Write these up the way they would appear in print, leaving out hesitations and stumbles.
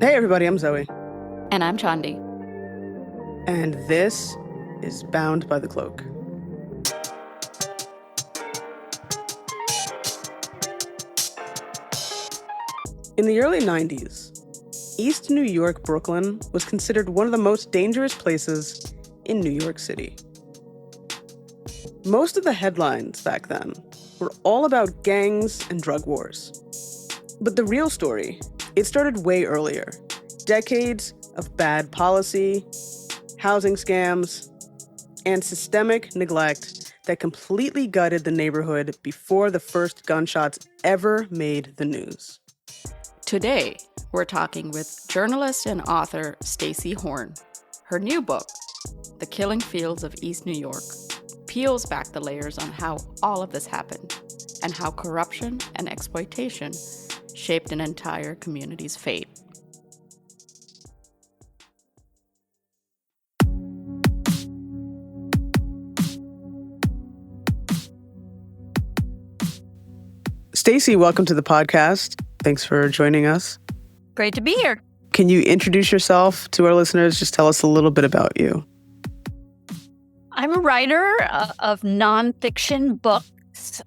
Hey everybody, I'm Zoe. And I'm Chandi. And this is Bound by the Cloak. In the early 90s, East New York, Brooklyn was considered one of the most dangerous places in New York City. Most of the headlines back then were all about gangs and drug wars. But the real story, it started way earlier. Decades of bad policy, housing scams, and systemic neglect that completely gutted the neighborhood before the first gunshots ever made the news. Today, we're talking with journalist and author Stacy Horn. Her new book, The Killing Fields of East New York, peels back the layers on how all of this happened and how corruption and exploitation shaped an entire community's fate. Stacy, welcome to the podcast. Thanks for joining us. Great to be here. Can you introduce yourself to our listeners? Just tell us a little bit about you. I'm a writer of nonfiction books.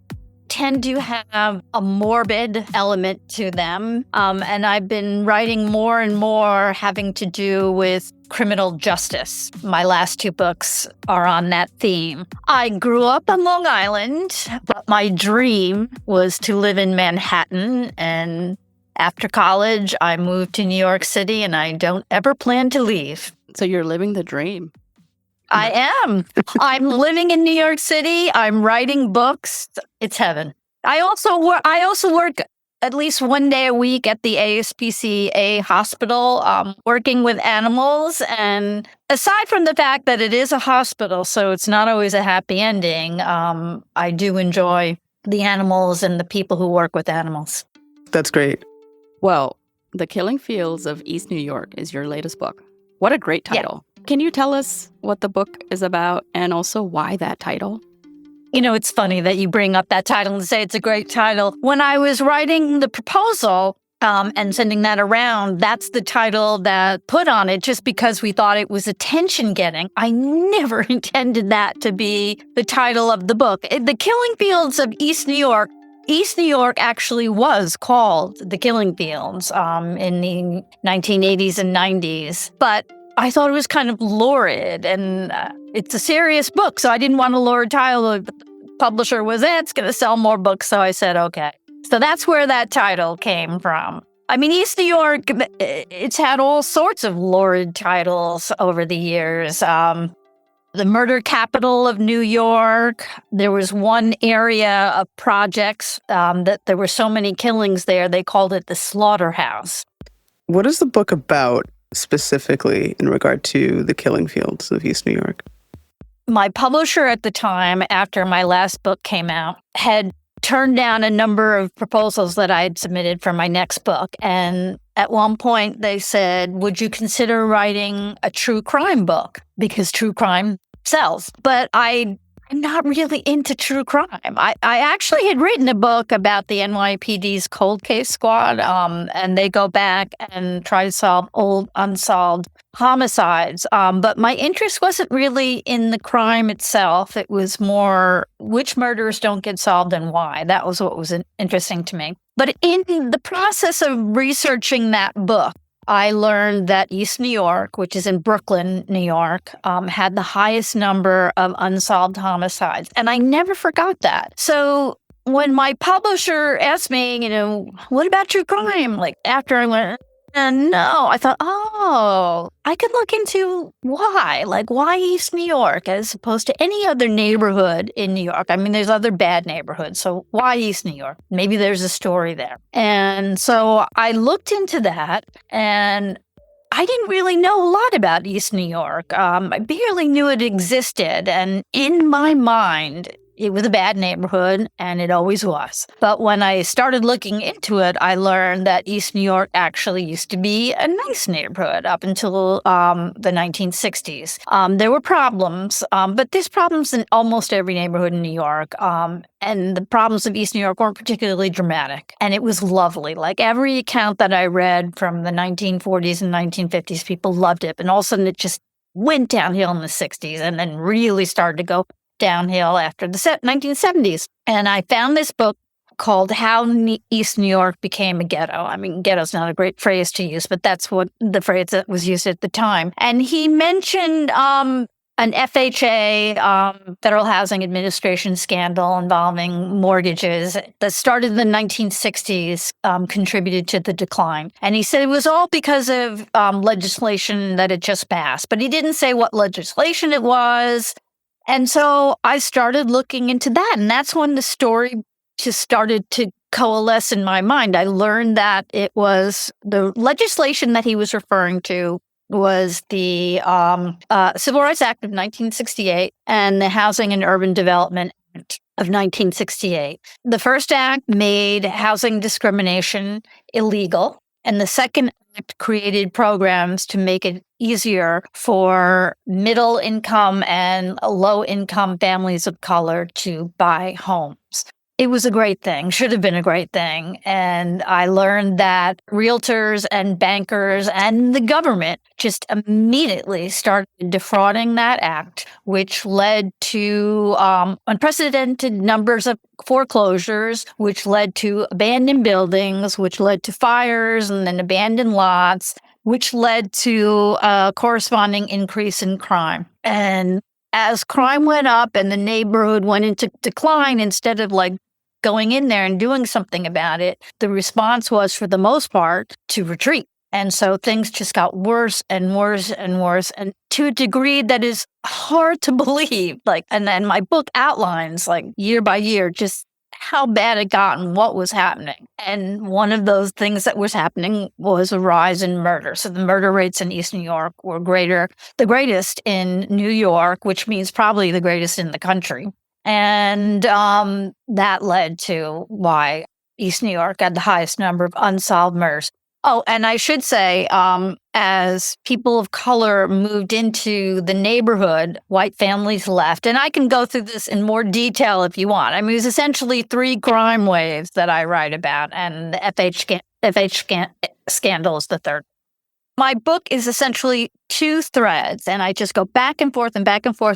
Tend to have a morbid element to them. And I've been writing more and more having to do with criminal justice. My last two books are on that theme. I grew up on Long Island, but my dream was to live in Manhattan. And after college, I moved to New York City, and I don't ever plan to leave. So you're living the dream. I am. I'm living in New York City. I'm writing books. It's heaven. I also work at least one day a week at the ASPCA hospital, working with animals. And aside from the fact that it is a hospital, so it's not always a happy ending, I do enjoy the animals and the people who work with animals. That's great. Well, The Killing Fields of East New York is your latest book. What a great title. Yeah. Can you tell us what the book is about and also why that title? You know, it's funny that you bring up that title and say it's a great title. When I was writing the proposal and sending that around, that's the title that put on it just because we thought it was attention-getting. I never intended that to be the title of the book. The Killing Fields of East New York. East New York actually was called The Killing Fields in the 1980s and 90s. But I thought it was kind of lurid, and it's a serious book, so I didn't want a lurid title. The publisher was, it's going to sell more books, so I said, okay. So that's where that title came from. I mean, East New York, it's had all sorts of lurid titles over the years. The murder capital of New York. There was one area of projects that there were so many killings there, they called it the slaughterhouse. What is the book about specifically in regard to the killing fields of East New York? My publisher at the time, after my last book came out, had turned down a number of proposals that I had submitted for my next book. And at one point they said, would you consider writing a true crime book? Because true crime sells. But I'm not really into true crime. I actually had written a book about the NYPD's cold case squad, and they go back and try to solve old unsolved homicides. But my interest wasn't really in the crime itself. It was more which murders don't get solved and why. That was what was interesting to me. But in the process of researching that book, I learned that East New York, which is in Brooklyn, New York, had the highest number of unsolved homicides. And I never forgot that. So when my publisher asked me, what about true crime? Like after I went, no, I thought, I could look into why. Like why East New York as opposed to any other neighborhood in New York? I mean, there's other bad neighborhoods. So why East New York? Maybe there's a story there. And so I looked into that, and I didn't really know a lot about East New York. I barely knew it existed. And in my mind, It was a bad neighborhood, and it always was. But when I started looking into it, I learned that East New York actually used to be a nice neighborhood up until the 1960s. There were problems, but there's problems in almost every neighborhood in New York. And the problems of East New York weren't particularly dramatic. And it was lovely. Like every account that I read from the 1940s and 1950s, people loved it. And all of a sudden, it just went downhill in the 60s and then really started to go downhill after the 1970s. And I found this book called How East New York Became a Ghetto. I mean, ghetto's not a great phrase to use, but that's what the phrase that was used at the time. And he mentioned an FHA, Federal Housing Administration scandal involving mortgages that started in the 1960s, contributed to the decline. And he said it was all because of legislation that had just passed, but he didn't say what legislation it was. And so I started looking into that, and that's when the story just started to coalesce in my mind. I learned that it was the legislation that he was referring to was the Civil Rights Act of 1968 and the Housing and Urban Development Act of 1968. The first act made housing discrimination illegal, and the second act created programs to make it easier for middle income and low income families of color to buy homes. It was a great thing, should have been a great thing. And I learned that realtors and bankers and the government just immediately started defrauding that act, which led to unprecedented numbers of foreclosures, which led to abandoned buildings, which led to fires and then abandoned lots, which led to a corresponding increase in crime. And as crime went up and the neighborhood went into decline, instead of like going in there and doing something about it, the response was, for the most part, to retreat. And so things just got worse and worse and worse, and to a degree that is hard to believe. And then my book outlines, year by year, just how bad it got and what was happening. And one of those things that was happening was a rise in murder. So the murder rates in East New York were the greatest in New York, which means probably the greatest in the country. And that led to why East New York had the highest number of unsolved murders. Oh, and I should say, as people of color moved into the neighborhood, white families left. And I can go through this in more detail if you want. I mean, it was essentially 3 crime waves that I write about, and the FH scandal is the third. My book is essentially 2 threads, and I just go back and forth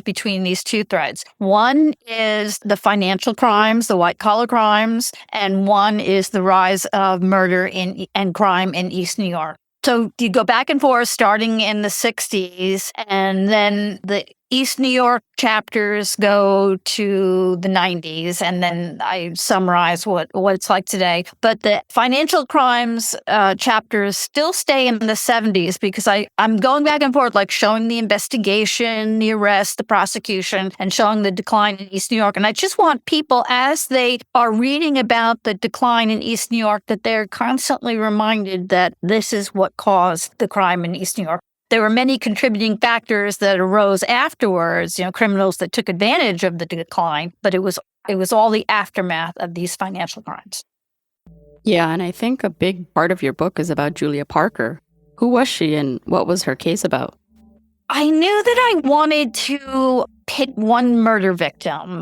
between these 2 threads. One is the financial crimes, the white-collar crimes, and one is the rise of murder and crime in East New York. So you go back and forth starting in the 60s, and then the East New York chapters go to the 90s, and then I summarize what it's like today. But the financial crimes chapters still stay in the 70s because I'm going back and forth, showing the investigation, the arrest, the prosecution, and showing the decline in East New York. And I just want people, as they are reading about the decline in East New York, that they're constantly reminded that this is what caused the crime in East New York. There were many contributing factors that arose afterwards, criminals that took advantage of the decline, but it was all the aftermath of these financial crimes. Yeah, and I think a big part of your book is about Julia Parker. Who was she and what was her case about? I knew that I wanted to pick one murder victim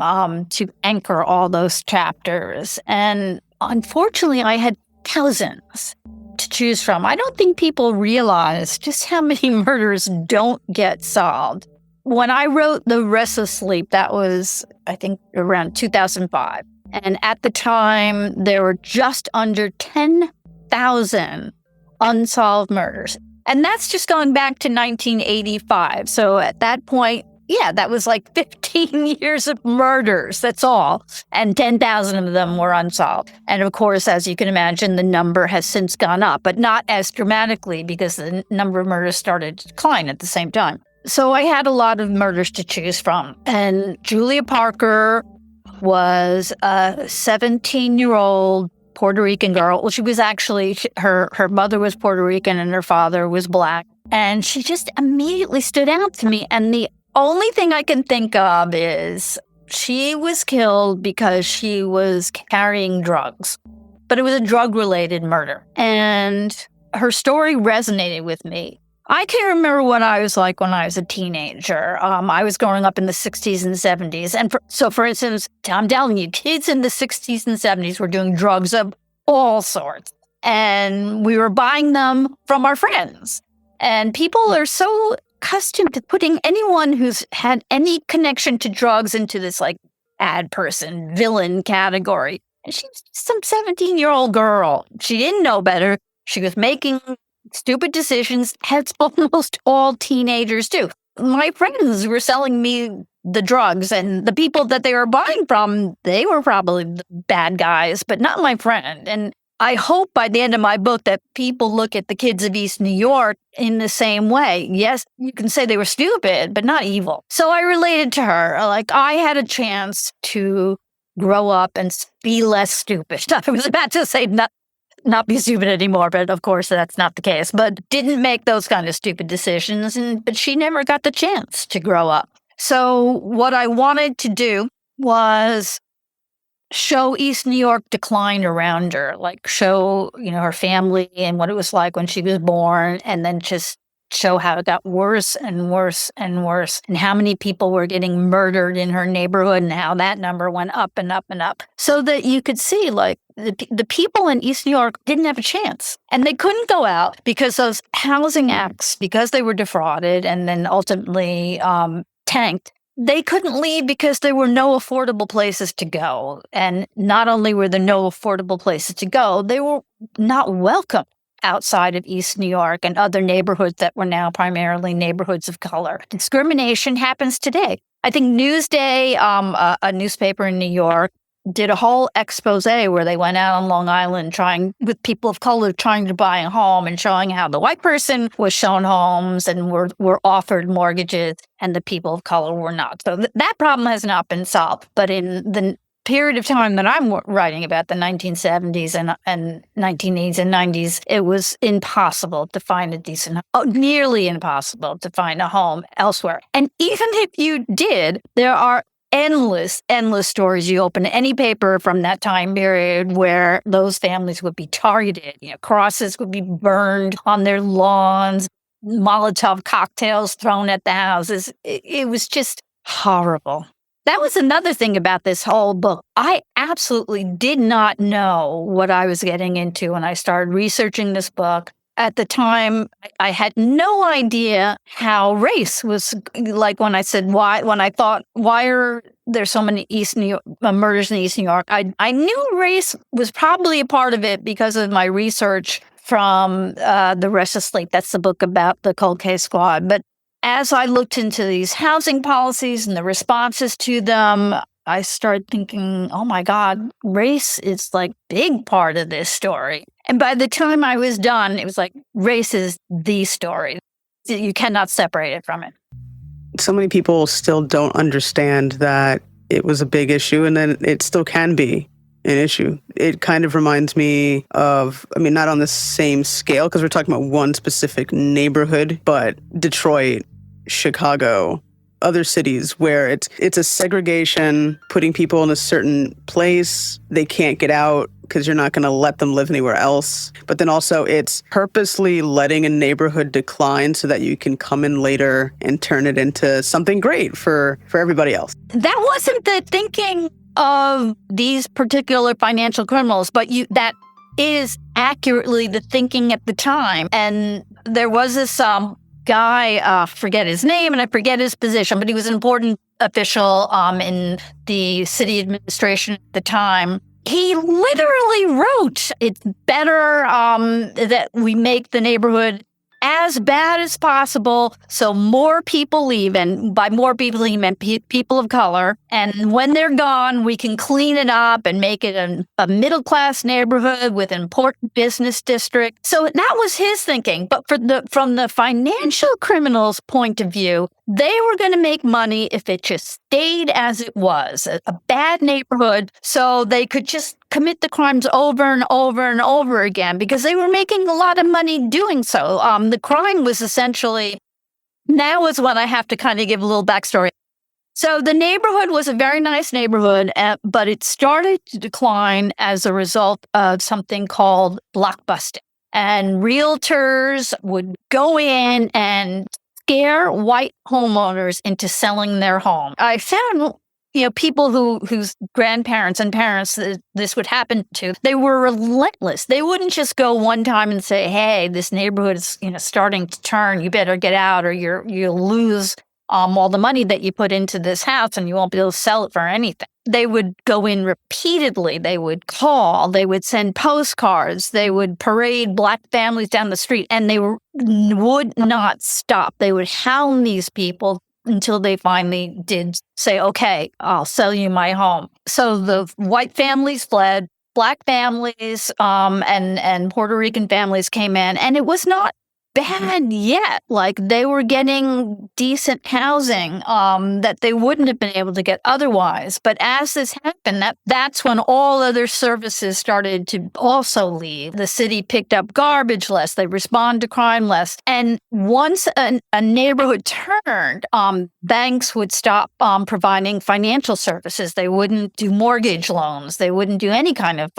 to anchor all those chapters. And unfortunately, I had thousands to choose from. I don't think people realize just how many murders don't get solved. When I wrote The Restless Sleep, that was, I think, around 2005. And at the time, there were just under 10,000 unsolved murders. And that's just going back to 1985. So at that point, that was 15 years of murders, that's all. And 10,000 of them were unsolved. And of course, as you can imagine, the number has since gone up, but not as dramatically because the number of murders started to decline at the same time. So I had a lot of murders to choose from. And Julia Parker was a 17-year-old Puerto Rican girl. Well, she was actually, her mother was Puerto Rican and her father was Black. And she just immediately stood out to me. And the only thing I can think of is She was killed because she was carrying drugs, but it was a drug-related murder. And her story resonated with me. I can remember what I was like when I was a teenager. I was growing up in the 60s and 70s. And for instance, I'm telling you, kids in the 60s and 70s were doing drugs of all sorts. And we were buying them from our friends. And people are so accustomed to putting anyone who's had any connection to drugs into this like bad person, villain category. And she's some 17-year-old girl. She didn't know better. She was making stupid decisions, as almost all teenagers do. My friends were selling me the drugs, and the people that they were buying from, they were probably the bad guys, but not my friend. And I hope by the end of my book that people look at the kids of East New York in the same way. Yes, you can say they were stupid, but not evil. So I related to her. Like, I had a chance to grow up and be less stupid. I was about to say not be stupid anymore, but of course that's not the case. But didn't make those kind of stupid decisions, but she never got the chance to grow up. So what I wanted to do was show East New York decline around her, like show, her family and what it was like when she was born, and then just show how it got worse and worse and worse, and how many people were getting murdered in her neighborhood and how that number went up and up and up, so that you could see like the people in East New York didn't have a chance, and they couldn't go out because those housing acts, because they were defrauded and then ultimately tanked. They couldn't leave because there were no affordable places to go. And not only were there no affordable places to go, they were not welcome outside of East New York and other neighborhoods that were now primarily neighborhoods of color. Discrimination happens today. I think Newsday, a newspaper in New York, did a whole expose where they went out on Long Island with people of color trying to buy a home and showing how the white person was shown homes and were offered mortgages and the people of color were not. So that problem has not been solved. But in the period of time that I'm writing about, the 1970s and 1980s and 90s, it was impossible to find nearly impossible to find a home elsewhere. And even if you did, there are endless stories. You open any paper from that time period where those families would be targeted. Crosses would be burned on their lawns, Molotov cocktails thrown at the houses. It was just horrible. That was another thing about this whole book. I absolutely did not know what I was getting into when I started researching this book. At the time, I had no idea how race was like. When I said why are there so many East New York murders in East New York, I knew race was probably a part of it because of my research from The Restless Sleep. That's the book about the cold case squad. But as I looked into these housing policies and the responses to them, I started thinking, oh my God, race is like big part of this story. And by the time I was done, it was like race is the story. You cannot separate it from it. So many people still don't understand that it was a big issue, and then it still can be an issue. It kind of reminds me of, not on the same scale because we're talking about one specific neighborhood, but Detroit, Chicago, other cities where it's a segregation, putting people in a certain place. They can't get out because you're not going to let them live anywhere else. But then also it's purposely letting a neighborhood decline so that you can come in later and turn it into something great for everybody else. That wasn't the thinking of these particular financial criminals, but that is accurately the thinking at the time. And there was this guy, forget his name and I forget his position, but he was an important official in the city administration at the time. He literally wrote, it's better that we make the neighborhood as bad as possible so more people leave. And by more people, he meant people of color. And when they're gone, we can clean it up and make it a middle-class neighborhood with an important business district. So that was his thinking. But from the financial criminals' point of view, they were going to make money if it just stayed as it was, a bad neighborhood, so they could just commit the crimes over and over and over again because they were making a lot of money doing so. The crime was essentially, now is when I have to kind of give a little backstory. So the neighborhood was a very nice neighborhood, but it started to decline as a result of something called blockbusting. And realtors would go in and scare white homeowners into selling their home. I found, people whose grandparents and parents this would happen to, they were relentless. They wouldn't just go one time and say, "Hey, this neighborhood is, starting to turn. You better get out, or you'll lose all the money that you put into this house, and you won't be able to sell it for anything." They would go in repeatedly. They would call. They would send postcards. They would parade Black families down the street, and they would not stop. They would hound these people until they finally did say, "Okay, I'll sell you my home." So the white families fled. Black families and Puerto Rican families came in, and it was not bad yet. Like, they were getting decent housing that they wouldn't have been able to get otherwise. But as this happened, that's when all other services started to also leave. The city picked up garbage less. They responded to crime less. And once a neighborhood turned, banks would stop providing financial services. They wouldn't do mortgage loans. They wouldn't do any kind of,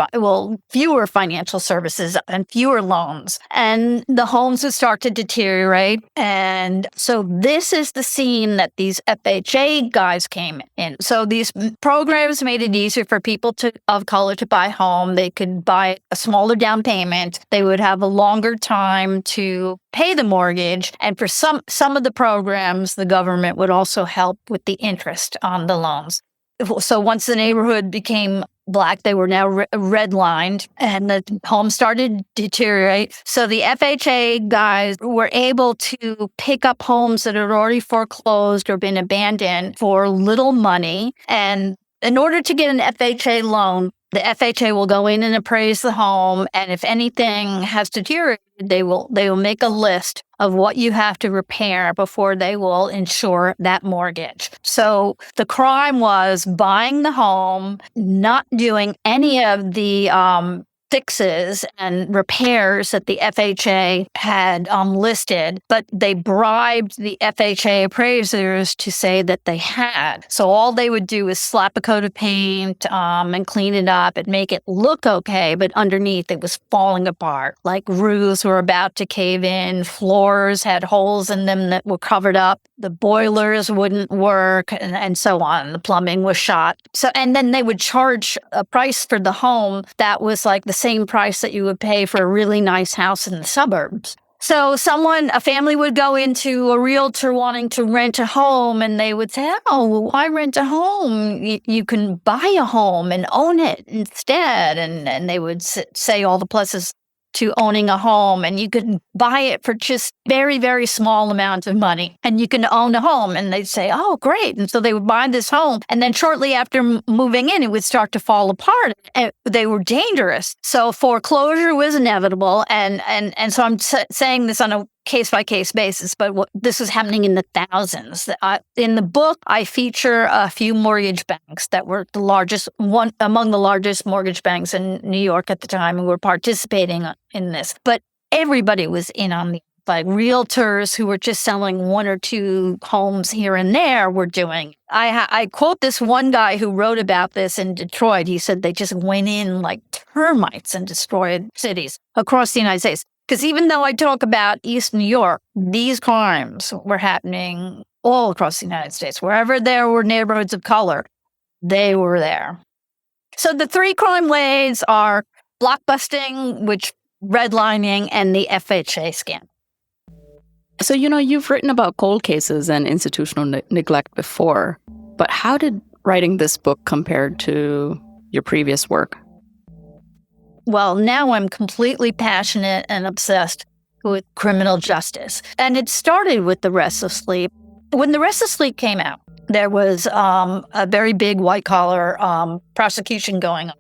fewer financial services and fewer loans. And the homes would start to deteriorate. And so this is the scene that these FHA guys came in. So these programs made it easier for people of color to buy a home. They could buy a smaller down payment. They would have a longer time to pay the mortgage. And for some of the programs, the government would also help with the interest on the loans. So once the neighborhood became Black, they were now redlined, and the home started to deteriorate. So the FHA guys were able to pick up homes that had already foreclosed or been abandoned for little money. And in order to get an FHA loan, the FHA will go in and appraise the home, and if anything has deteriorated, they will make a list of what you have to repair before they will insure that mortgage. So the crime was buying the home, not doing any of the fixes and repairs that the FHA had listed, but they bribed the FHA appraisers to say that they had. So all they would do is slap a coat of paint and clean it up and make it look okay, but underneath it was falling apart. Like, roofs were about to cave in, floors had holes in them that were covered up, the boilers wouldn't work, and so on. The plumbing was shot. So, and then they would charge a price for the home that was like the same price that you would pay for a really nice house in the suburbs. So a family would go into a realtor wanting to rent a home, and they would say, "Oh, well, why rent a home? You can buy a home and own it instead." And they would say all the pluses to owning a home, and you could buy it for just very, very small amount of money, and you can own a home. And they'd say, "Oh, great." And so they would buy this home, and then shortly after moving in, it would start to fall apart. And they were dangerous. So foreclosure was inevitable. And so I'm saying this on a case-by-case basis, but this was happening in the thousands. In the book, I feature a few mortgage banks that were among the largest mortgage banks in New York at the time, and were participating in this. But everybody was in on the, like, realtors who were just selling one or two homes here and there were doing. I quote this one guy who wrote about this in Detroit. He said they just went in like termites and destroyed cities across the United States. Because even though I talk about East New York, these crimes were happening all across the United States. Wherever there were neighborhoods of color, they were there. So the three crime waves are blockbusting, which redlining, and the FHA scam. So, you've written about cold cases and institutional neglect before, but how did writing this book compare to your previous work? Well, now I'm completely passionate and obsessed with criminal justice. And it started with The Restless Sleep. When The Restless Sleep came out, there was a very big white-collar prosecution going on.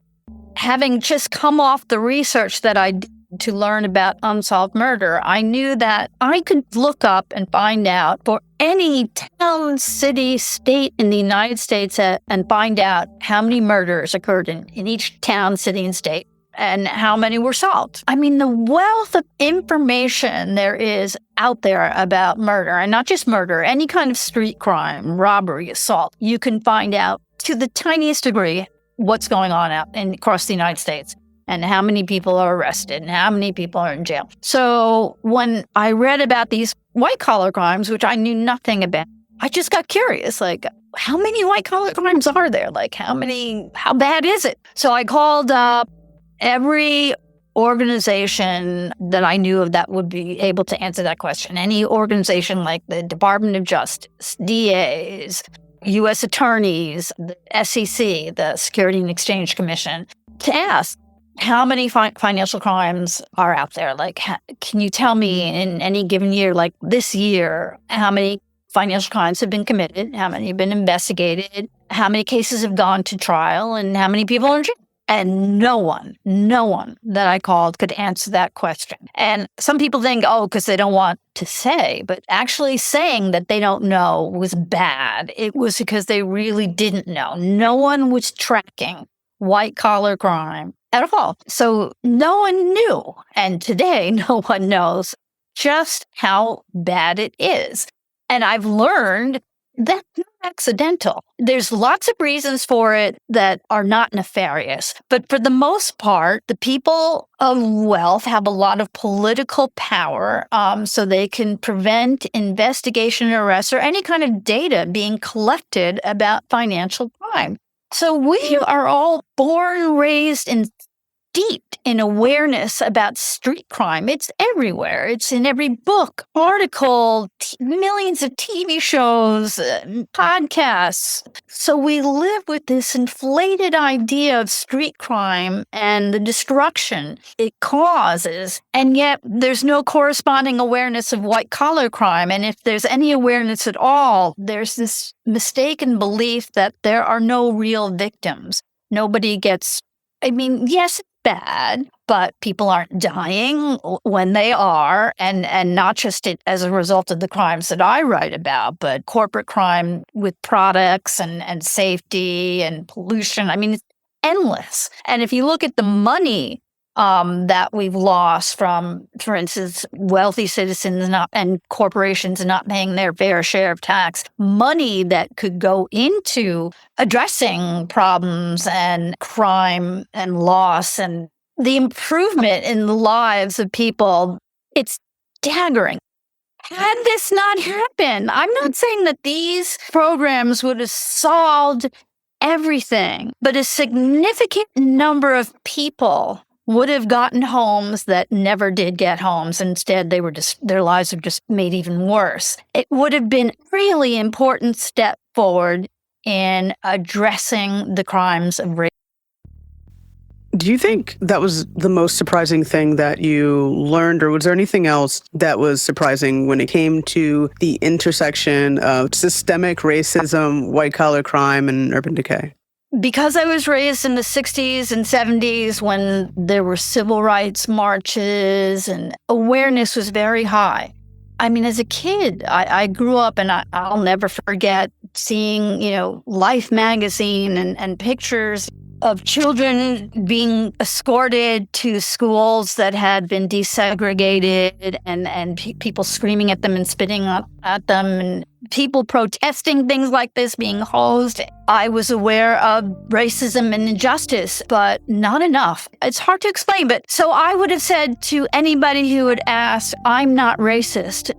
Having just come off the research that I did to learn about unsolved murder, I knew that I could look up and find out for any town, city, state in the United States and find out how many murders occurred in each town, city, and state, and how many were solved. I mean, the wealth of information there is out there about murder, and not just murder, any kind of street crime, robbery, assault. You can find out to the tiniest degree what's going on across the United States and how many people are arrested and how many people are in jail. So when I read about these white-collar crimes, which I knew nothing about, I just got curious, like, how many white-collar crimes are there? Like, how bad is it? So I called up every organization that I knew of that would be able to answer that question. Any organization like the Department of Justice, DAs, U.S. attorneys, the SEC, the Security and Exchange Commission, to ask how many financial crimes are out there. Like, can you tell me in any given year, like this year, how many financial crimes have been committed, how many have been investigated, how many cases have gone to trial, and how many people are in jail? And no one that I called could answer that question. And some people think, because they don't want to say, but actually saying that they don't know was bad. It was because they really didn't know. No one was tracking white-collar crime at all. So no one knew. And today, no one knows just how bad it is. And I've learned that's not accidental. There's lots of reasons for it that are not nefarious. But for the most part, the people of wealth have a lot of political power, so they can prevent investigation, arrests, or any kind of data being collected about financial crime. So we are all born, raised, and steeped in awareness about street crime. It's everywhere. It's in every book, article, millions of TV shows, podcasts. So we live with this inflated idea of street crime and the destruction it causes, and yet there's no corresponding awareness of white-collar crime. And if there's any awareness at all, there's this mistaken belief that there are no real victims. Nobody gets, yes, it's bad, but people aren't dying when they are, and not just as a result of the crimes that I write about, but corporate crime with products and safety and pollution. It's endless. And if you look at the money that we've lost from, for instance, wealthy citizens and corporations not paying their fair share of tax, money that could go into addressing problems and crime and loss and the improvement in the lives of people, it's staggering. Had this not happened, I'm not saying that these programs would have solved everything, but a significant number of people would have gotten homes that never did get homes. Instead, their lives were just made even worse. It would have been a really important step forward in addressing the crimes of rape. Do you think that was the most surprising thing that you learned, or was there anything else that was surprising when it came to the intersection of systemic racism, white-collar crime, and urban decay? Because I was raised in the 60s and 70s when there were civil rights marches and awareness was very high. As a kid, I grew up, and I'll never forget seeing, Life magazine and pictures of children being escorted to schools that had been desegregated, and people screaming at them and spitting at them, and people protesting things like this, being hosed. I was aware of racism and injustice, but not enough. It's hard to explain, but so I would have said to anybody who would ask, I'm not racist,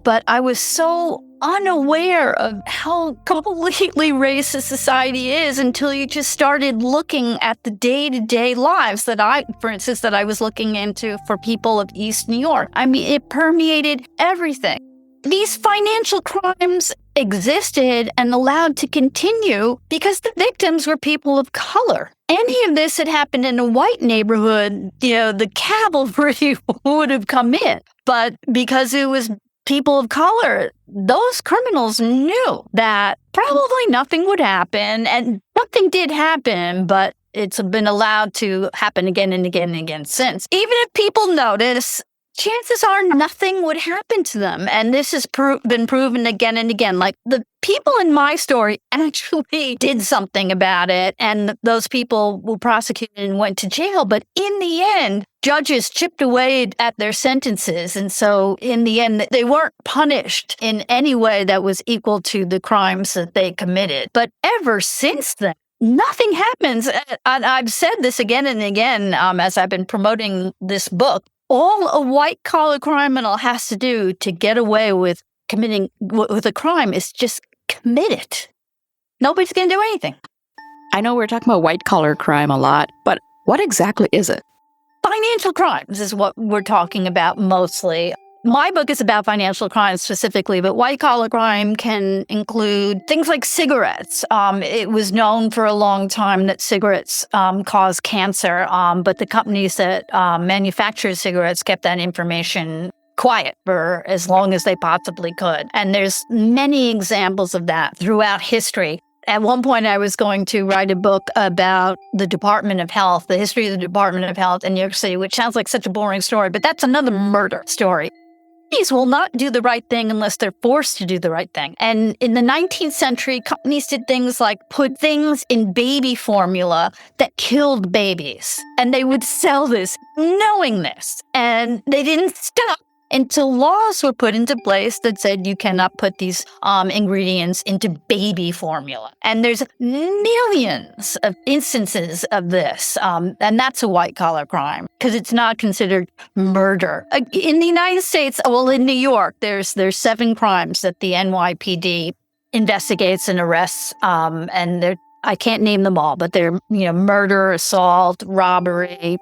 but I was so unaware of how completely racist society is until you just started looking at the day-to-day lives that I was looking into for people of East New York. It permeated everything. These financial crimes existed and allowed to continue because the victims were people of color. Any of this had happened in a white neighborhood, the cavalry would have come in. But because it was people of color, those criminals knew that probably nothing would happen, and nothing did happen, but it's been allowed to happen again and again and again since. Even if people notice, chances are nothing would happen to them. And this has been proven again and again. Like, the people in my story actually did something about it, and those people were prosecuted and went to jail. But in the end, judges chipped away at their sentences. And so in the end, they weren't punished in any way that was equal to the crimes that they committed. But ever since then, nothing happens. And I've said this again and again as I've been promoting this book. All a white-collar criminal has to do to get away with committing with a crime is just commit it. Nobody's going to do anything. I know we're talking about white-collar crime a lot, but what exactly is it? Financial crimes is what we're talking about mostly. My book is about financial crimes specifically, but white-collar crime can include things like cigarettes. It was known for a long time that cigarettes cause cancer, but the companies that manufacture cigarettes kept that information quiet for as long as they possibly could. And there's many examples of that throughout history. At one point, I was going to write a book about the Department of Health, the history of the Department of Health in New York City, which sounds like such a boring story, but that's another murder story. Companies will not do the right thing unless they're forced to do the right thing. And in the 19th century, companies did things like put things in baby formula that killed babies. And they would sell this knowing this. And they didn't stop until laws were put into place that said you cannot put these ingredients into baby formula. And there's millions of instances of this. And that's a white-collar crime because it's not considered murder. In the United States, well, in New York, there's 7 crimes that the NYPD investigates and arrests. And I can't name them all, but they're murder, assault, robbery.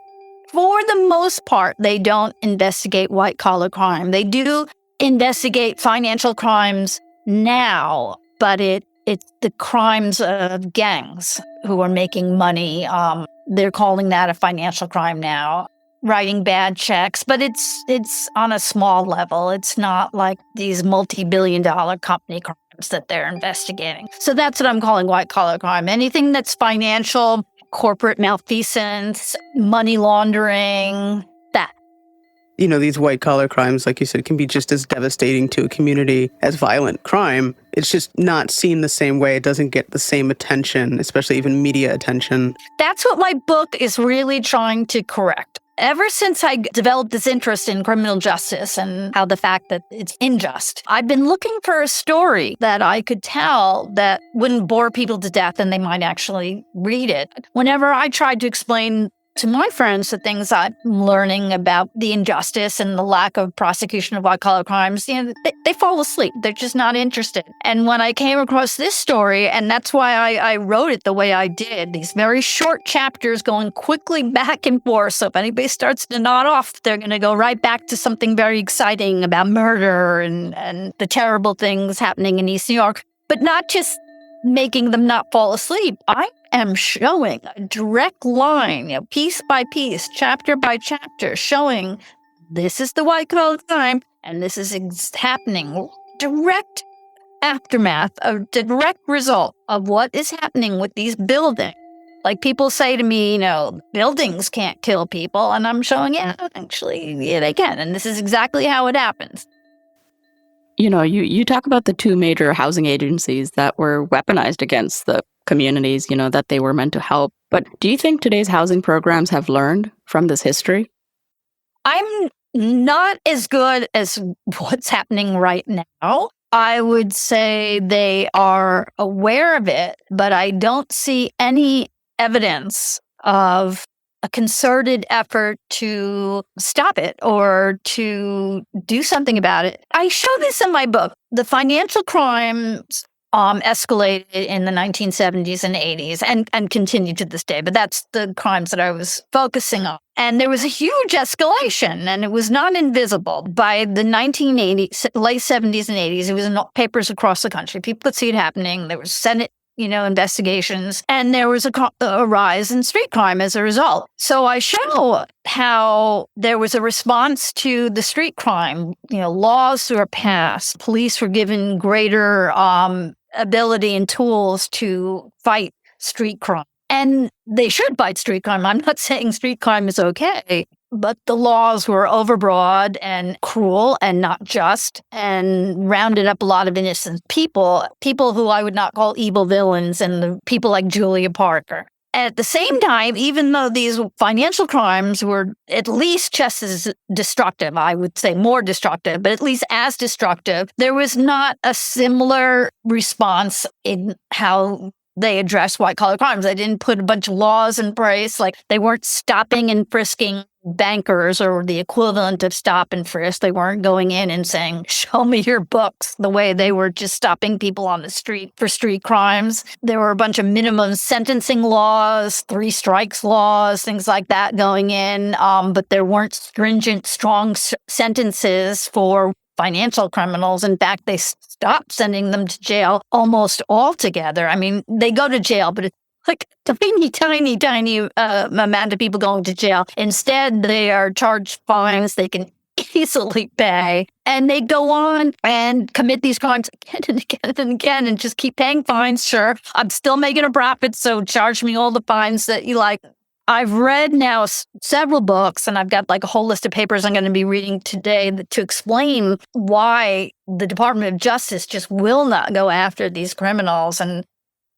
For the most part, they don't investigate white-collar crime. They do investigate financial crimes now, but it's the crimes of gangs who are making money. They're calling that a financial crime now, writing bad checks, but it's on a small level. It's not like these multi-billion-dollar company crimes that they're investigating. So that's what I'm calling white-collar crime. Anything that's financial, corporate malfeasance, money laundering, that. These white-collar crimes, like you said, can be just as devastating to a community as violent crime. It's just not seen the same way. It doesn't get the same attention, especially even media attention. That's what my book is really trying to correct. Ever since I developed this interest in criminal justice and how the fact that it's unjust, I've been looking for a story that I could tell that wouldn't bore people to death and they might actually read it. Whenever I tried to explain to my friends the things I'm learning about the injustice and the lack of prosecution of white-collar crimes, they fall asleep. They're just not interested. And when I came across this story, and that's why I wrote it the way I did, these very short chapters going quickly back and forth. So if anybody starts to nod off, they're going to go right back to something very exciting about murder and the terrible things happening in East New York, but not just making them not fall asleep. I am showing a direct line, piece by piece, chapter by chapter, showing this is the white-collar crime and this is happening. Direct aftermath, a direct result of what is happening with these buildings. Like people say to me, buildings can't kill people. And I'm showing, actually, they can. And this is exactly how it happens. You talk about the 2 major housing agencies that were weaponized against the communities, that they were meant to help. But do you think today's housing programs have learned from this history? I'm not as good as what's happening right now. I would say they are aware of it, but I don't see any evidence of a concerted effort to stop it or to do something about it. I show this in my book. The financial crimes escalated in the 1970s and 80s and continue to this day, but that's the crimes that I was focusing on. And there was a huge escalation, and it was not invisible. By the 1980s, late 70s and 80s, it was in papers across the country. People could see it happening. There was Senate investigations, and there was a rise in street crime as a result. So I show how there was a response to the street crime. Laws were passed. Police were given greater ability and tools to fight street crime. And they should fight street crime. I'm not saying street crime is okay, but the laws were overbroad and cruel and not just, and rounded up a lot of innocent people who I would not call evil villains, and the people like Julia Parker. At the same time, even though these financial crimes were at least just as destructive, I would say more destructive, but at least as destructive, there was not a similar response in how they addressed white-collar crimes. They didn't put a bunch of laws in place. Like, they weren't stopping and frisking bankers or the equivalent of stop and frisk. They weren't going in and saying, show me your books, the way they were just stopping people on the street for street crimes. There were a bunch of minimum sentencing laws, 3 strikes laws, things like that going in. But there weren't stringent, strong sentences for financial criminals. In fact, they stopped sending them to jail almost altogether. I mean, they go to jail, but it's like a tiny amount of people going to jail. Instead, they are charged fines they can easily pay. And they go on and commit these crimes again and again and again and just keep paying fines. Sure, I'm still making a profit, so charge me all the fines that you like. I've read now several books, and I've got like a whole list of papers I'm going to be reading today to explain why the Department of Justice just will not go after these criminals. And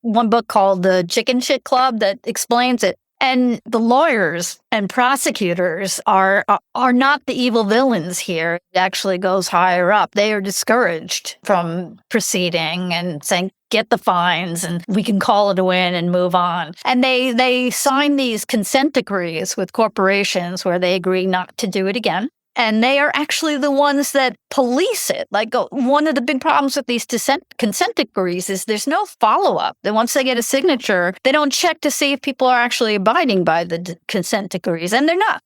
one book called The Chicken Shit Club that explains it. And the lawyers and prosecutors are not the evil villains here. It actually goes higher up. They are discouraged from proceeding and saying, get the fines and we can call it a win and move on. And they sign these consent decrees with corporations where they agree not to do it again. And they are actually the ones that police it. Like, one of the big problems with these consent decrees is there's no follow-up. Then once they get a signature, they don't check to see if people are actually abiding by the consent decrees, and they're not.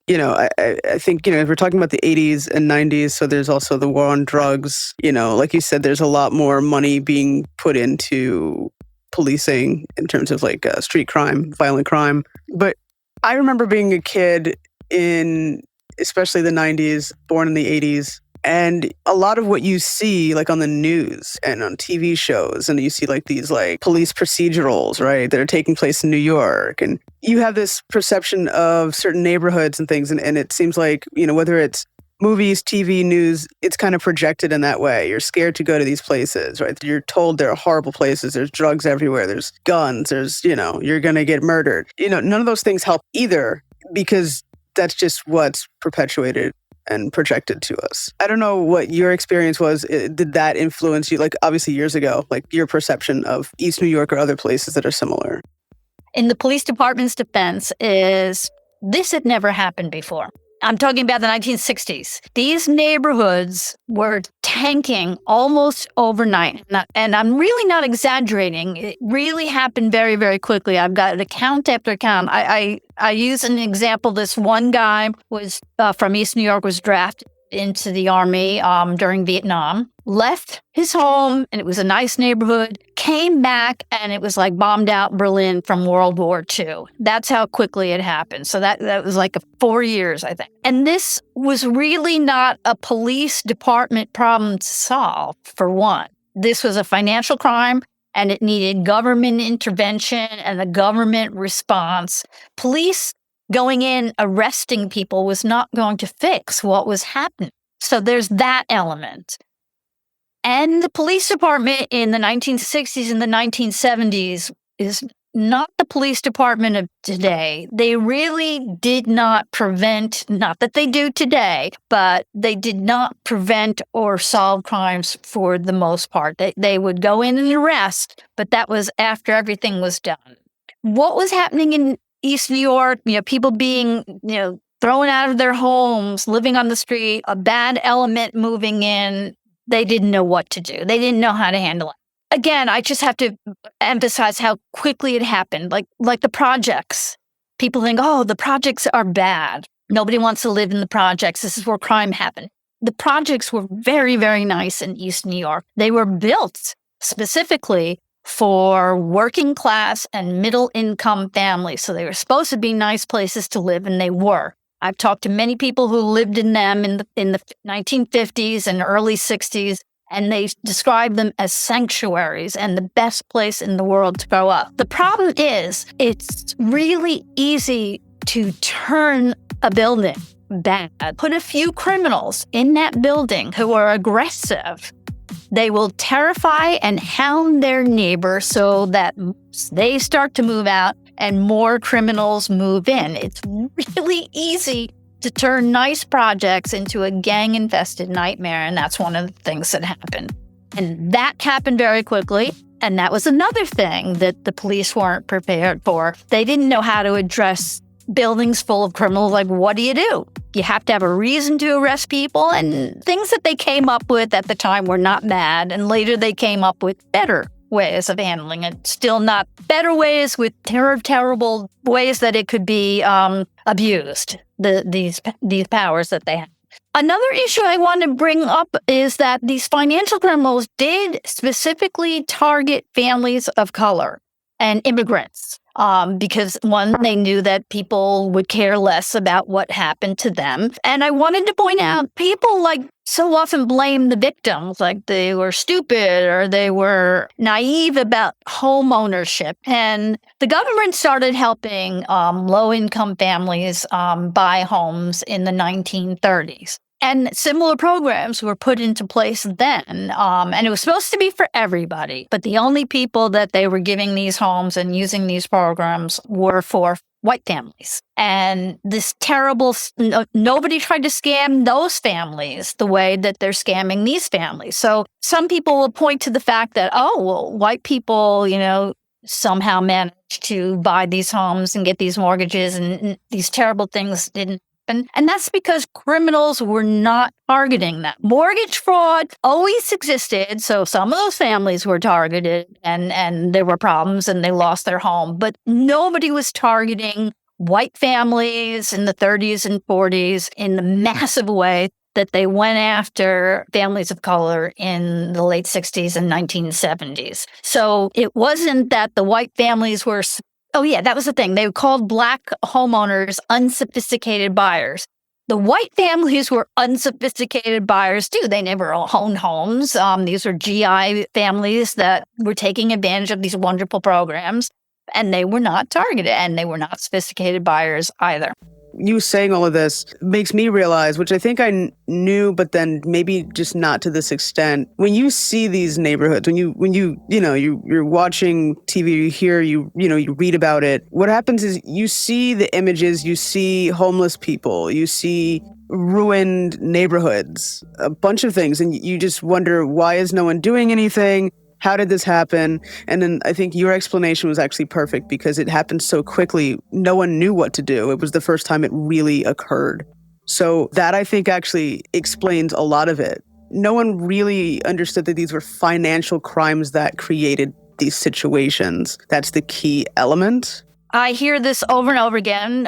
I think, if we're talking about the 80s and 90s, so there's also the war on drugs. Like you said, there's a lot more money being put into policing in terms of like street crime, violent crime. But I remember being a kid in especially the 90s, born in the 80s. And a lot of what you see like on the news and on TV shows, and you see like these like police procedurals, right, that are taking place in New York. And you have this perception of certain neighborhoods and things. And it seems like, whether it's movies, TV, news, it's kind of projected in that way. You're scared to go to these places, right? You're told there are horrible places. There's drugs everywhere. There's guns. There's, you're going to get murdered. None of those things help either, because that's just what's perpetuated and projected to us. I don't know what your experience was. Did that influence you? Like, obviously years ago, like your perception of East New York or other places that are similar? In the police department's defense is this had never happened before. I'm talking about the 1960s. These neighborhoods were tanking almost overnight. And I'm really not exaggerating. It really happened very, very quickly. I've got account after account. I use an example. This one guy was from East New York, was drafted into the Army during Vietnam, left his home, and it was a nice neighborhood, came back, and it was like bombed out Berlin from World War II. That's how quickly it happened. So that was like 4 years, I think. And this was really not a police department problem to solve, for one. This was a financial crime, and it needed government intervention and a government response. Police going in, arresting people was not going to fix what was happening. So there's that element. And the police department in the 1960s and the 1970s is not the police department of today. They really did not prevent, not that they do today, but they did not prevent or solve crimes for the most part. They would go in and arrest, but that was after everything was done. What was happening in East New York, people being, thrown out of their homes, living on the street, a bad element moving in, they didn't know what to do. They didn't know how to handle it. Again, I just have to emphasize how quickly it happened. Like the projects. People think, the projects are bad. Nobody wants to live in the projects. This is where crime happened. The projects were very, very nice in East New York. They were built specifically for working class and middle income families. So they were supposed to be nice places to live, and they were. I've talked to many people who lived in them in the 1950s and early 60s, and they describe them as sanctuaries and the best place in the world to grow up. The problem is it's really easy to turn a building bad, put a few criminals in that building who are aggressive, They will terrify and hound their neighbor so that they start to move out and more criminals move in. It's really easy to turn nice projects into a gang-infested nightmare, and that's one of the things that happened. And that happened very quickly, and that was another thing that the police weren't prepared for. They didn't know how to address buildings full of criminals. Like, what do? You have to have a reason to arrest people, and things that they came up with at the time were not bad, and later they came up with better ways of handling it. Still not better ways, with terrible ways that it could be abused, these powers that they have. Another issue I want to bring up is that these financial criminals did specifically target families of color and immigrants. Because one, they knew that people would care less about what happened to them. And I wanted to point out, people so often blame the victims, like they were stupid or they were naive about home ownership. And the government started helping low-income families buy homes in the 1930s. And similar programs were put into place then, and it was supposed to be for everybody. But the only people that they were giving these homes and using these programs were for white families. And this terrible, nobody tried to scam those families the way that they're scamming these families. So some people will point to the fact that, white people, somehow managed to buy these homes and get these mortgages, and these terrible things didn't. And that's because criminals were not targeting them. Mortgage fraud always existed, so some of those families were targeted and there were problems and they lost their home. But nobody was targeting white families in the 30s and 40s in the massive way that they went after families of color in the late 60s and 1970s. So it wasn't that the white families were... Oh, yeah, that was the thing. They called Black homeowners unsophisticated buyers. The white families were unsophisticated buyers, too. They never owned homes. These were GI families that were taking advantage of these wonderful programs, and they were not targeted, and they were not sophisticated buyers either. You saying all of this makes me realize, which I think I knew, but then maybe just not to this extent. When you see these neighborhoods, when you're watching TV, you read about it. What happens is you see the images, you see homeless people, you see ruined neighborhoods, a bunch of things, and you just wonder, why is no one doing anything? How did this happen? And then I think your explanation was actually perfect because it happened so quickly. No one knew what to do. It was the first time it really occurred. So that, I think, actually explains a lot of it. No one really understood that these were financial crimes that created these situations. That's the key element. I hear this over and over again.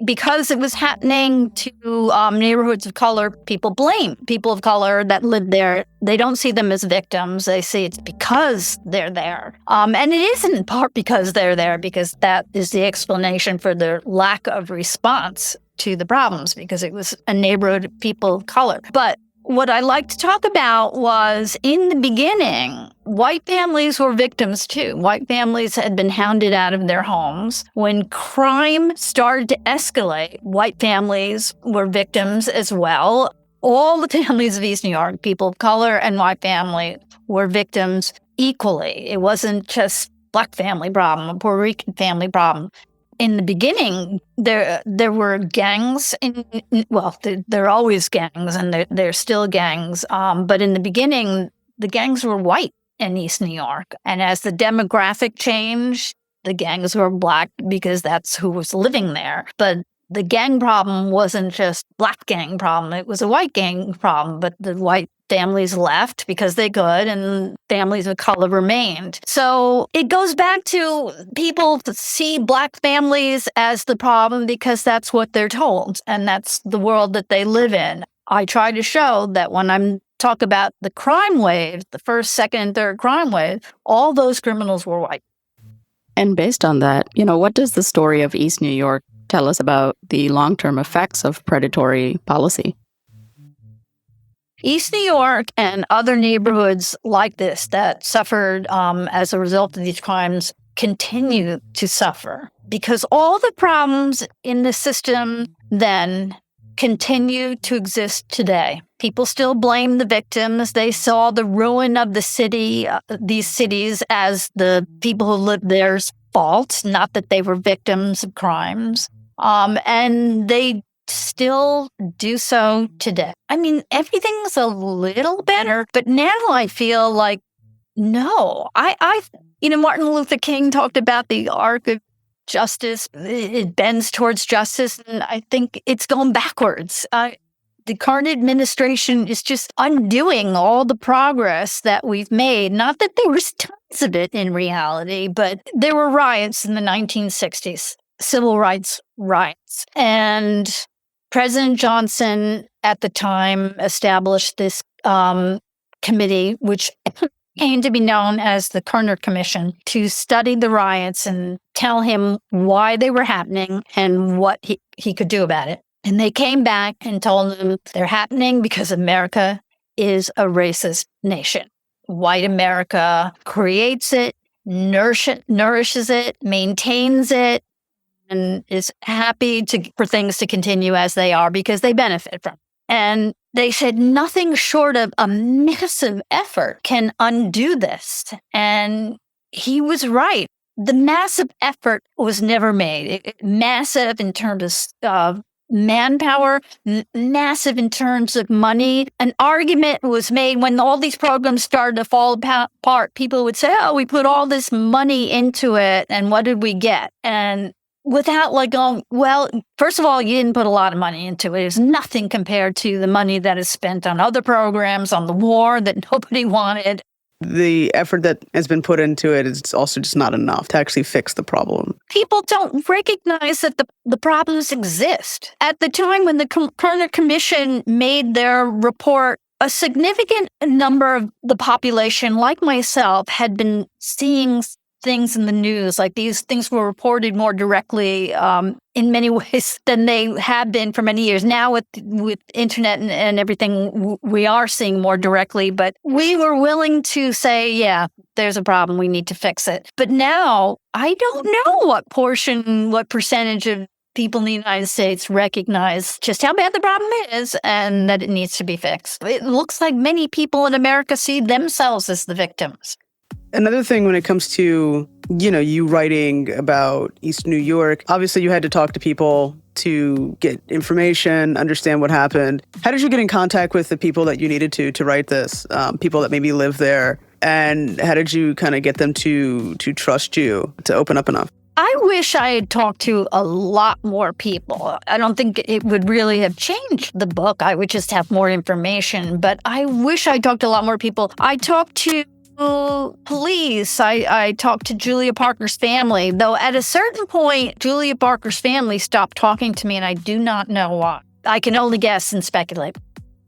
Because it was happening to neighborhoods of color, people blame people of color that live there. They don't see them as victims. They see it's because they're there. And it isn't in part because they're there, because that is the explanation for their lack of response to the problems, because it was a neighborhood of people of color. But what I like to talk about was, in the beginning, white families were victims too. White families had been hounded out of their homes. When crime started to escalate, white families were victims as well. All the families of East New York, people of color and white family, were victims equally. It wasn't just Black family problem, a Puerto Rican family problem. In the beginning, there were gangs. There are always gangs, and there's still gangs. But in the beginning, the gangs were white in East New York. And as the demographic changed, the gangs were Black because that's who was living there. But the gang problem wasn't just Black gang problem. It was a white gang problem. But the white families left because they could, and families of color remained. So it goes back to people see Black families as the problem because that's what they're told, and that's the world that they live in. I try to show that when I'm talk about the crime wave, the first, second, and third crime wave, all those criminals were white. And based on that, what does the story of East New York tell us about the long-term effects of predatory policy? East New York and other neighborhoods like this that suffered as a result of these crimes continue to suffer, because all the problems in the system then continue to exist today. People still blame the victims. They saw the ruin of the city, these cities, as the people who lived there's fault, not that they were victims of crimes. And they still do so today. I mean, everything's a little better, but now I feel like, no, Martin Luther King talked about the arc of justice. It bends towards justice, and I think it's going backwards. The current administration is just undoing all the progress that we've made. Not that there was tons of it in reality, but there were riots in the 1960s, civil rights riots. And President Johnson at the time established this committee, which came to be known as the Kerner Commission, to study the riots and tell him why they were happening and what he could do about it. And they came back and told him they're happening because America is a racist nation. White America creates it, nourishes it, maintains it, and is happy for things to continue as they are because they benefit from it. And they said nothing short of a massive effort can undo this. And he was right. The massive effort was never made. Massive in terms of manpower, massive in terms of money. An argument was made when all these programs started to fall apart. People would say, oh, we put all this money into it, and what did we get? And without going, well, first of all, you didn't put a lot of money into it. It's nothing compared to the money that is spent on other programs, on the war that nobody wanted. The effort that has been put into it is also just not enough to actually fix the problem. People don't recognize that the problems exist. At the time when the Kerner Commission made their report, a significant number of the population, like myself, had been seeing things in the news, like these things were reported more directly in many ways than they have been for many years. Now with internet and everything, we are seeing more directly, but we were willing to say, yeah, there's a problem, we need to fix it. But now I don't know what percentage of people in the United States recognize just how bad the problem is and that it needs to be fixed. It looks like many people in America see themselves as the victims. Another thing when it comes to, you writing about East New York, obviously you had to talk to people to get information, understand what happened. How did you get in contact with the people that you needed to write this, people that maybe live there? And how did you kind of get them to trust you, to open up enough? I wish I had talked to a lot more people. I don't think it would really have changed the book. I would just have more information. But I wish I talked to a lot more people. I talked to police. I talked to Julia Parker's family, though at a certain point, Julia Parker's family stopped talking to me, and I do not know why. I can only guess and speculate.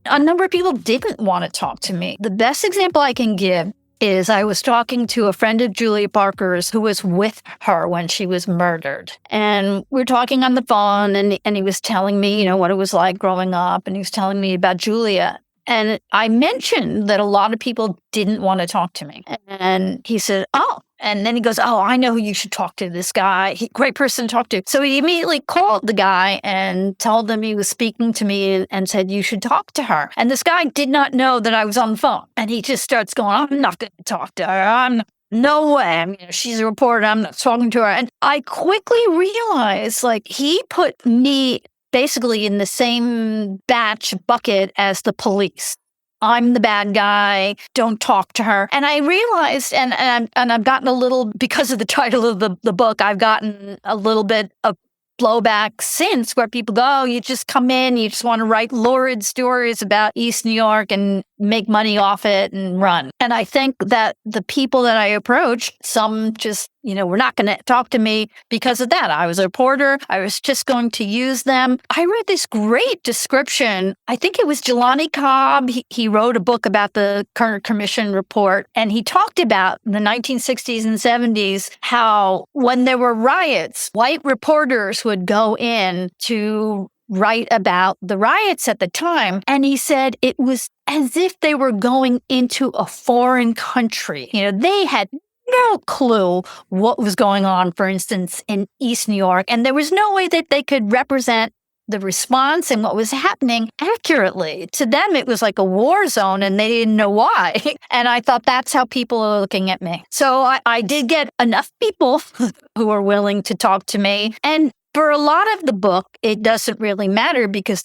A number of people didn't want to talk to me. The best example I can give is I was talking to a friend of Julia Parker's who was with her when she was murdered. And we were talking on the phone, and he was telling me, what it was like growing up, and he was telling me about Julia. And I mentioned that a lot of people didn't want to talk to me. And he said, oh. And then he goes, oh, I know who you should talk to, this guy. Great person to talk to. So he immediately called the guy and told him he was speaking to me and said, you should talk to her. And this guy did not know that I was on the phone. And he just starts going, I'm not going to talk to her. No way. She's a reporter. I'm not talking to her. And I quickly realized, he put me basically in the same bucket as the police. I'm the bad guy. Don't talk to her. And I realized, and I've gotten a little, because of the title of the book, I've gotten a little bit of blowback since, where people go, oh, you just come in, you just want to write lurid stories about East New York and make money off it and run. And I think that the people that I approached, some just, were not going to talk to me because of that. I was a reporter. I was just going to use them. I read this great description. I think it was Jelani Cobb. He wrote a book about the Kerner Commission report, and he talked about in the 1960s and 70s how when there were riots, white reporters would go in to write about the riots at the time. And he said it was as if they were going into a foreign country. They had no clue what was going on, for instance, in East New York. And there was no way that they could represent the response and what was happening accurately. To them, it was like a war zone and they didn't know why. And I thought that's how people are looking at me. So I did get enough people who were willing to talk to me. And for a lot of the book, it doesn't really matter because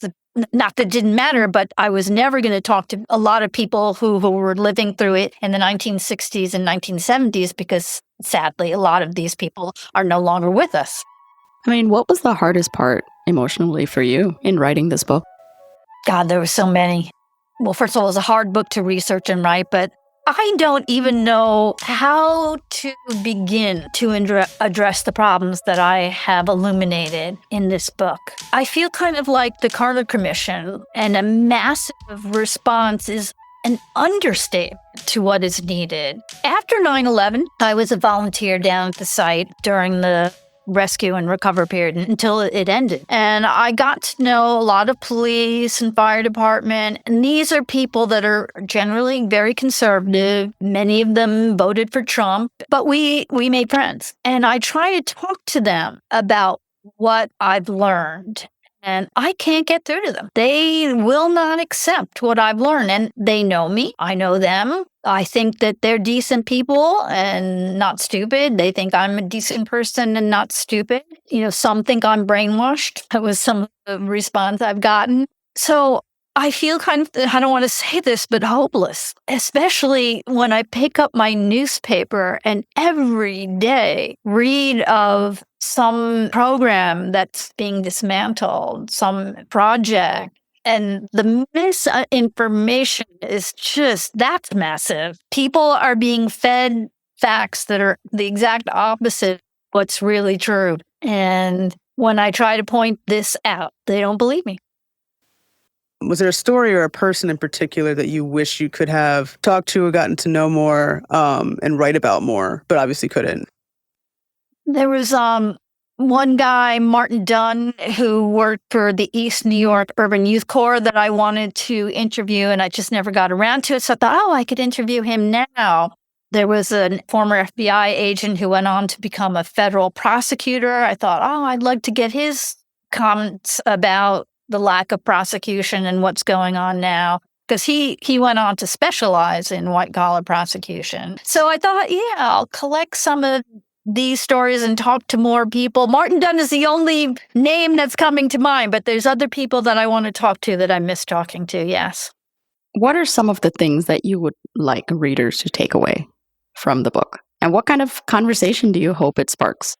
not that it didn't matter, but I was never going to talk to a lot of people who were living through it in the 1960s and 1970s because sadly, a lot of these people are no longer with us. I mean, what was the hardest part emotionally for you in writing this book? God, there were so many. Well, first of all, it was a hard book to research and write, but I don't even know how to begin to address the problems that I have illuminated in this book. I feel kind of like the Carter Commission, and a massive response is an understatement to what is needed. After 9/11, I was a volunteer down at the site during the rescue and recover period until it ended. And I got to know a lot of police and fire department. And these are people that are generally very conservative. Many of them voted for Trump, but we made friends. And I try to talk to them about what I've learned. And I can't get through to them. They will not accept what I've learned. And they know me. I know them. I think that they're decent people and not stupid. They think I'm a decent person and not stupid. Some think I'm brainwashed. That was some of the response I've gotten. So I feel kind of, I don't want to say this, but hopeless, especially when I pick up my newspaper and every day read of some program that's being dismantled, some project. And the misinformation is that's massive. People are being fed facts that are the exact opposite of what's really true. And when I try to point this out, they don't believe me. Was there a story or a person in particular that you wish you could have talked to or gotten to know more and write about more, but obviously couldn't? There was one guy, Martin Dunn, who worked for the East New York Urban Youth Corps that I wanted to interview, and I just never got around to it. So I thought, I could interview him now. There was a former FBI agent who went on to become a federal prosecutor. I thought, I'd like to get his comments about the lack of prosecution and what's going on now, because he went on to specialize in white-collar prosecution. So I thought, I'll collect some of these stories and talk to more people. Martin Dunn is the only name that's coming to mind, but there's other people that I want to talk to that I miss talking to, yes. What are some of the things that you would like readers to take away from the book? And what kind of conversation do you hope it sparks?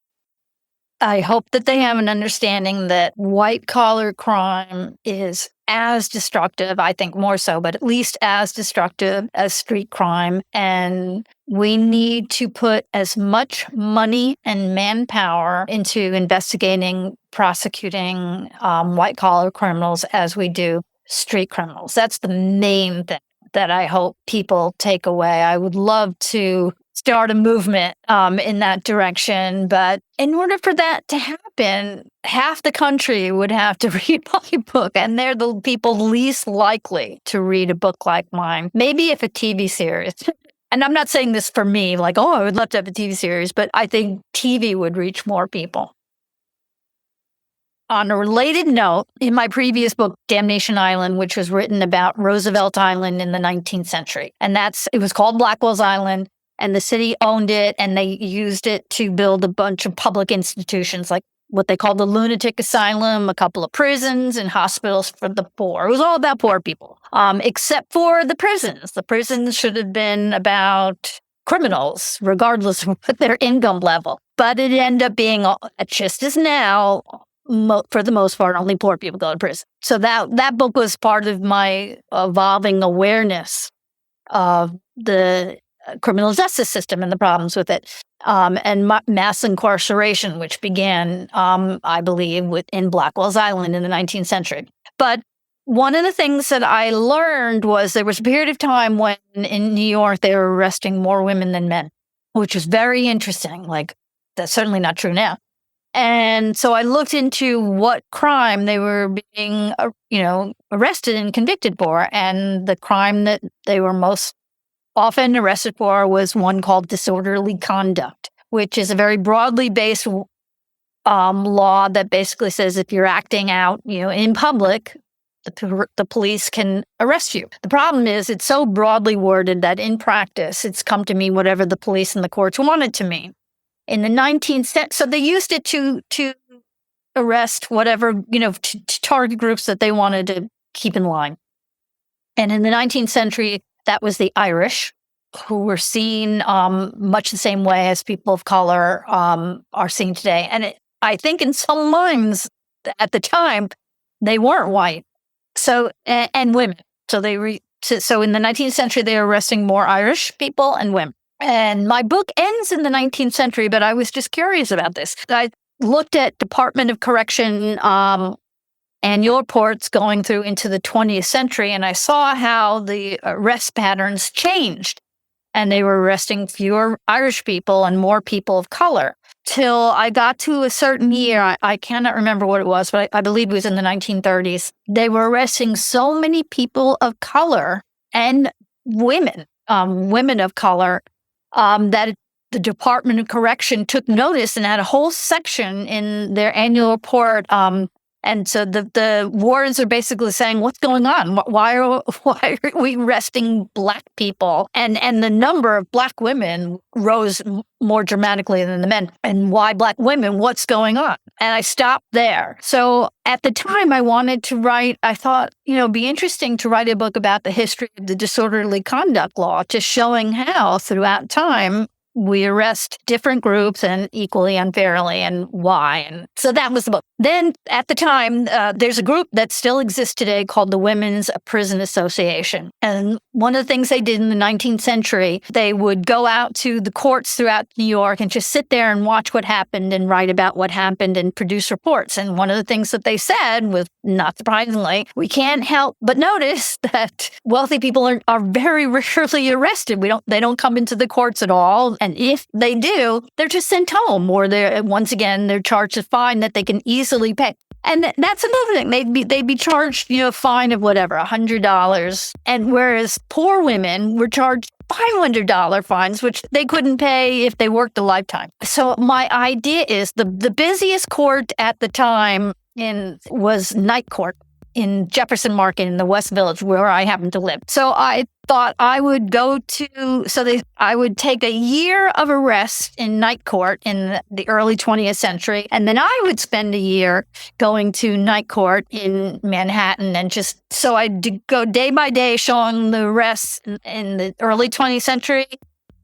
I hope that they have an understanding that white-collar crime is as destructive, I think more so, but at least as destructive as street crime. And we need to put as much money and manpower into investigating, prosecuting white-collar criminals as we do street criminals. That's the main thing that I hope people take away. I would love to start a movement in that direction. But in order for that to happen, half the country would have to read my book, and they're the people least likely to read a book like mine. Maybe if a TV series. And I'm not saying this for me, like, I would love to have a TV series, but I think TV would reach more people. On a related note, in my previous book, Damnation Island, which was written about Roosevelt Island in the 19th century, and it was called Blackwell's Island. And the city owned it, and they used it to build a bunch of public institutions, like what they called the lunatic asylum, a couple of prisons, and hospitals for the poor. It was all about poor people, except for the prisons. The prisons should have been about criminals, regardless of their income level. But it ended up being, just as now, for the most part, only poor people go to prison. So that book was part of my evolving awareness of the criminal justice system and the problems with it, and mass incarceration, which began, I believe, in Blackwell's Island in the 19th century. But one of the things that I learned was there was a period of time when in New York they were arresting more women than men, which was very interesting. Like, that's certainly not true now. And so I looked into what crime they were being, arrested and convicted for, and the crime that they were most often arrested for was one called disorderly conduct, which is a very broadly based law that basically says if you're acting out, in public, the police can arrest you. The problem is it's so broadly worded that in practice, it's come to mean whatever the police and the courts want it to mean. In the 19th century, so they used it to arrest whatever, to target groups that they wanted to keep in line. And in the 19th century, that was the Irish, who were seen much the same way as people of color are seen today. And I think in some minds at the time, they weren't white. So, and women. So so in the 19th century, they were arresting more Irish people and women. And my book ends in the 19th century, but I was just curious about this. I looked at Department of Correction annual reports going through into the 20th century, and I saw how the arrest patterns changed. And they were arresting fewer Irish people and more people of color. Till I got to a certain year, I cannot remember what it was, but I believe it was in the 1930s. They were arresting so many people of color and women, women of color, that the Department of Correction took notice and had a whole section in their annual report. And so the wards are basically saying, what's going on? Why are we arresting Black people? And the number of Black women rose more dramatically than the men. And why Black women? What's going on? And I stopped there. So at the time I wanted to write, I thought, it'd be interesting to write a book about the history of the disorderly conduct law, just showing how throughout time we arrest different groups and equally unfairly and why. And so that was the book. Then at the time, there's a group that still exists today called the Women's Prison Association. And one of the things they did in the 19th century, they would go out to the courts throughout New York and just sit there and watch what happened and write about what happened and produce reports. And one of the things that they said was, not surprisingly, we can't help but notice that wealthy people are very rarely arrested. They don't come into the courts at all. And if they do, they're just sent home, or they're charged a fine that they can easily pay. And that's another thing. They'd be charged, a fine of whatever, $100. And whereas poor women were charged $500 fines, which they couldn't pay if they worked a lifetime. So my idea is the busiest court at the time was Night Court in Jefferson Market in the West Village, where I happen to live. So I thought I would I would take a year of arrest in Night Court in the early 20th century, and then I would spend a year going to Night Court in Manhattan, and so I'd go day by day showing the arrests in the early 20th century,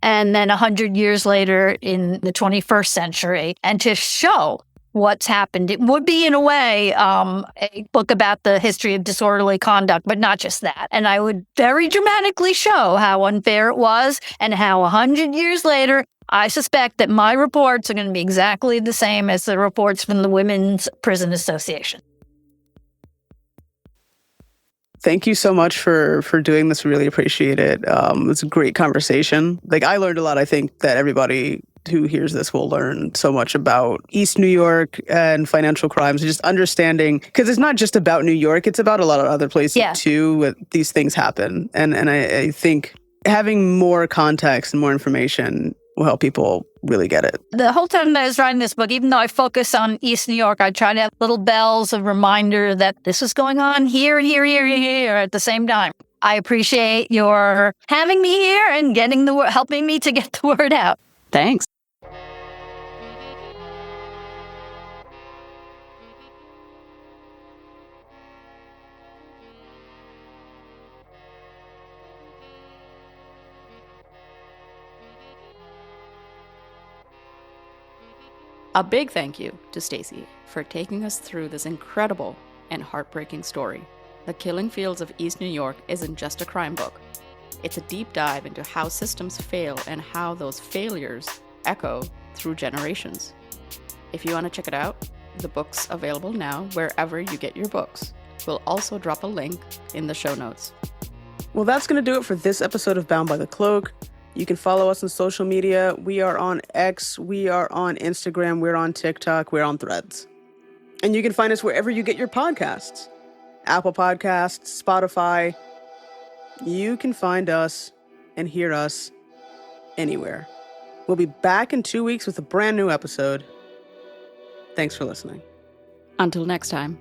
and then 100 years later in the 21st century, and to show what's happened. It would be, in a way, a book about the history of disorderly conduct, but not just that. And I would very dramatically show how unfair it was and how 100 years later, I suspect that my reports are going to be exactly the same as the reports from the Women's Prison Association. Thank you so much for doing this. Really appreciate it. It's a great conversation. I learned a lot. I think that everybody who hears this will learn so much about East New York and financial crimes, just understanding, because it's not just about New York, it's about a lot of other places too, where these things happen. And I think having more context and more information will help people really get it. The whole time that I was writing this book, even though I focus on East New York, I try to have little bells of reminder that this is going on here at the same time. I appreciate your having me here and helping me to get the word out. Thanks. A big thank you to Stacy for taking us through this incredible and heartbreaking story. The Killing Fields of East New York isn't just a crime book. It's a deep dive into how systems fail and how those failures echo through generations. If you want to check it out, the book's available now wherever you get your books. We'll also drop a link in the show notes. Well, that's going to do it for this episode of Bound by the Cloak. You can follow us on social media. We are on X, we are on Instagram, we're on TikTok, we're on Threads. And you can find us wherever you get your podcasts. Apple Podcasts, Spotify. You can find us and hear us anywhere. We'll be back in 2 weeks with a brand new episode. Thanks for listening. Until next time.